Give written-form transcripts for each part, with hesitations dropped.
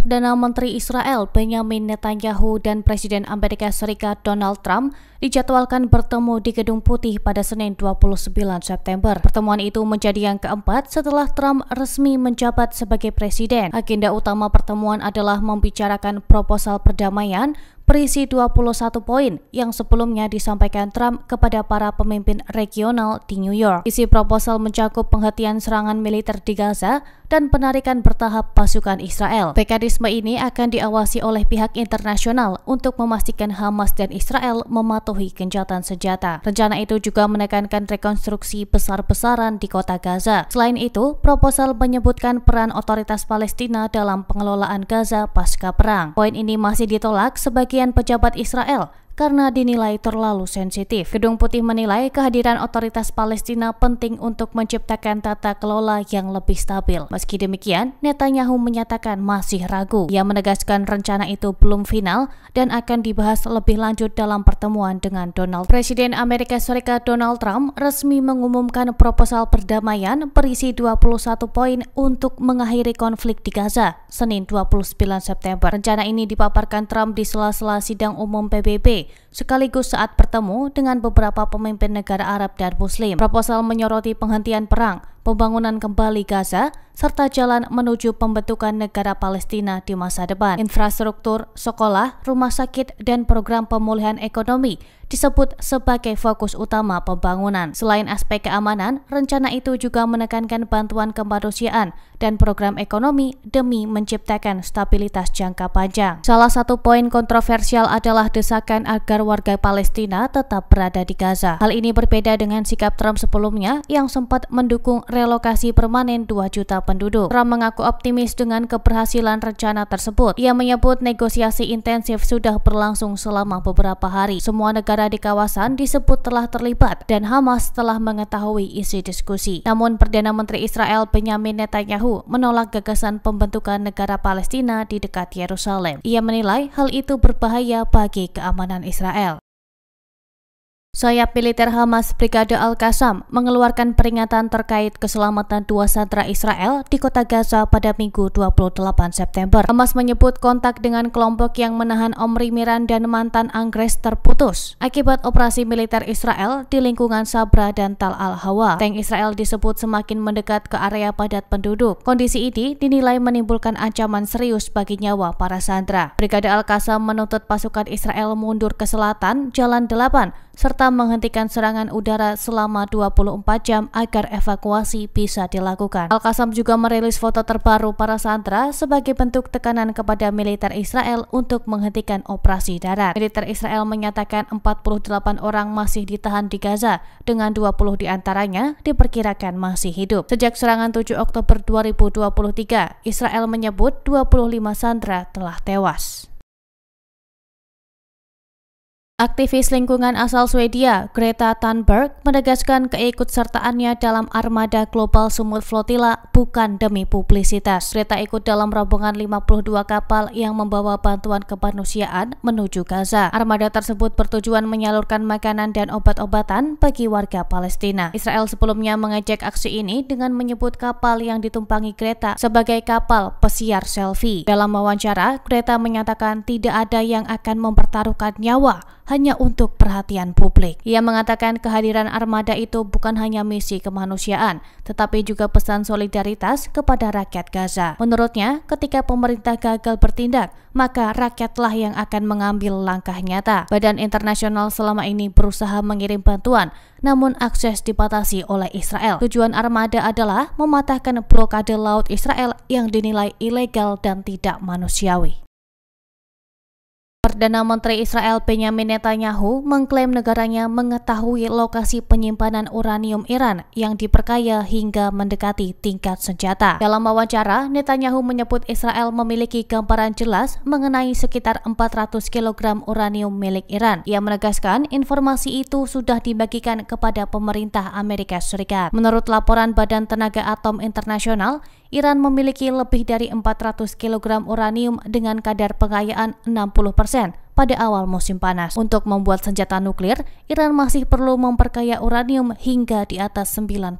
Perdana Menteri Israel Benjamin Netanyahu dan Presiden Amerika Serikat Donald Trump dijadwalkan bertemu di Gedung Putih pada Senin 29 September. Pertemuan itu menjadi yang keempat setelah Trump resmi menjabat sebagai presiden. Agenda utama pertemuan adalah membicarakan proposal perdamaian berisi 21 poin yang sebelumnya disampaikan Trump kepada para pemimpin regional di New York. Isi proposal mencakup penghentian serangan militer di Gaza dan penarikan bertahap pasukan Israel. Mekanisme ini akan diawasi oleh pihak internasional untuk memastikan Hamas dan Israel mematuhi gencatan senjata. Rencana itu juga menekankan rekonstruksi besar-besaran di kota Gaza. Selain itu, proposal menyebutkan peran otoritas Palestina dalam pengelolaan Gaza pasca perang. Poin ini masih ditolak sebagian pejabat Israel karena dinilai terlalu sensitif. Gedung Putih menilai kehadiran otoritas Palestina penting untuk menciptakan tata kelola yang lebih stabil. Meski demikian, Netanyahu menyatakan masih ragu. Ia menegaskan rencana itu belum final dan akan dibahas lebih lanjut dalam pertemuan dengan Donald. Presiden Amerika Serikat Donald Trump resmi mengumumkan proposal perdamaian berisi 21 poin untuk mengakhiri konflik di Gaza, Senin 29 September. Rencana ini dipaparkan Trump di sela-sela sidang umum PBB, sekaligus saat bertemu dengan beberapa pemimpin negara Arab dan Muslim. Proposal menyoroti penghentian perang, pembangunan kembali Gaza, serta jalan menuju pembentukan negara Palestina di masa depan. Infrastruktur, sekolah, rumah sakit, dan program pemulihan ekonomi disebut sebagai fokus utama pembangunan. Selain aspek keamanan, rencana itu juga menekankan bantuan kemanusiaan dan program ekonomi demi menciptakan stabilitas jangka panjang. Salah satu poin kontroversial adalah desakan agar warga Palestina tetap berada di Gaza. Hal ini berbeda dengan sikap Trump sebelumnya yang sempat mendukung relokasi permanen 2 juta penduduk. Trump mengaku optimis dengan keberhasilan rencana tersebut. Ia menyebut negosiasi intensif sudah berlangsung selama beberapa hari. Semua negara di kawasan disebut telah terlibat dan Hamas telah mengetahui isi diskusi. Namun Perdana Menteri Israel Benjamin Netanyahu menolak gagasan pembentukan negara Palestina di dekat Yerusalem. Ia menilai hal itu berbahaya bagi keamanan Israel. Sayap militer Hamas Brigade Al-Qassam mengeluarkan peringatan terkait keselamatan 2 sandera Israel di kota Gaza pada Minggu 28 September. Hamas menyebut kontak dengan kelompok yang menahan Omri Miran dan mantan Anggres terputus akibat operasi militer Israel di lingkungan Sabra dan Tal Al-Hawa. Tank Israel disebut semakin mendekat ke area padat penduduk. Kondisi ini dinilai menimbulkan ancaman serius bagi nyawa para sandera. Brigade Al-Qassam menuntut pasukan Israel mundur ke selatan Jalan 8 serta menghentikan serangan udara selama 24 jam agar evakuasi bisa dilakukan. Al-Qassam juga merilis foto terbaru para sandera sebagai bentuk tekanan kepada militer Israel untuk menghentikan operasi darat. Militer Israel menyatakan 48 orang masih ditahan di Gaza, dengan 20 diantaranya diperkirakan masih hidup. Sejak serangan 7 Oktober 2023, Israel menyebut 25 sandera telah tewas. Aktivis lingkungan asal Swedia, Greta Thunberg, menegaskan keikutsertaannya dalam armada global sumut flotilla bukan demi publisitas. Greta ikut dalam rombongan 52 kapal yang membawa bantuan kemanusiaan menuju Gaza. Armada tersebut bertujuan menyalurkan makanan dan obat-obatan bagi warga Palestina. Israel sebelumnya mengejek aksi ini dengan menyebut kapal yang ditumpangi Greta sebagai kapal pesiar selfie. Dalam wawancara, Greta menyatakan tidak ada yang akan mempertaruhkan nyawa hanya untuk perhatian publik. Ia mengatakan kehadiran armada itu bukan hanya misi kemanusiaan, tetapi juga pesan solidaritas kepada rakyat Gaza. Menurutnya, ketika pemerintah gagal bertindak, maka rakyatlah yang akan mengambil langkah nyata. Badan internasional selama ini berusaha mengirim bantuan, namun akses dibatasi oleh Israel. Tujuan armada adalah mematahkan blokade laut Israel yang dinilai ilegal dan tidak manusiawi. Perdana Menteri Israel Benjamin Netanyahu mengklaim negaranya mengetahui lokasi penyimpanan uranium Iran yang diperkaya hingga mendekati tingkat senjata. Dalam wawancara, Netanyahu menyebut Israel memiliki gambaran jelas mengenai sekitar 400 kg uranium milik Iran. Ia menegaskan informasi itu sudah dibagikan kepada pemerintah Amerika Serikat. Menurut laporan Badan Tenaga Atom Internasional, Iran memiliki lebih dari 400 kg uranium dengan kadar pengayaan 60% pada awal musim panas. Untuk membuat senjata nuklir, Iran masih perlu memperkaya uranium hingga di atas 90%.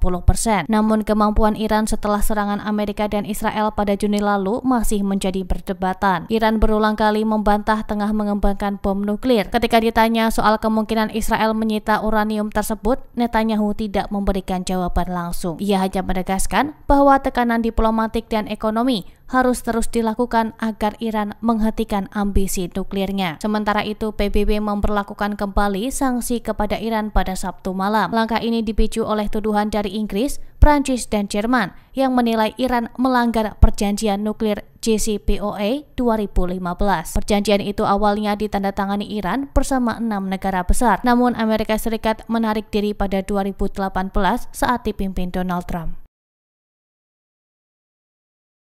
Namun kemampuan Iran setelah serangan Amerika dan Israel pada Juni lalu masih menjadi perdebatan. Iran berulang kali membantah tengah mengembangkan bom nuklir. Ketika ditanya soal kemungkinan Israel menyita uranium tersebut, Netanyahu tidak memberikan jawaban langsung. Ia hanya menegaskan bahwa tekanan diplomatik dan ekonomi harus terus dilakukan agar Iran menghentikan ambisi nuklirnya. Sementara itu, PBB memberlakukan kembali sanksi kepada Iran pada Sabtu malam. Langkah ini dipicu oleh tuduhan dari Inggris, Prancis, dan Jerman yang menilai Iran melanggar perjanjian nuklir JCPOA 2015. Perjanjian itu awalnya ditandatangani Iran bersama 6 negara besar. Namun Amerika Serikat menarik diri pada 2018 saat dipimpin Donald Trump.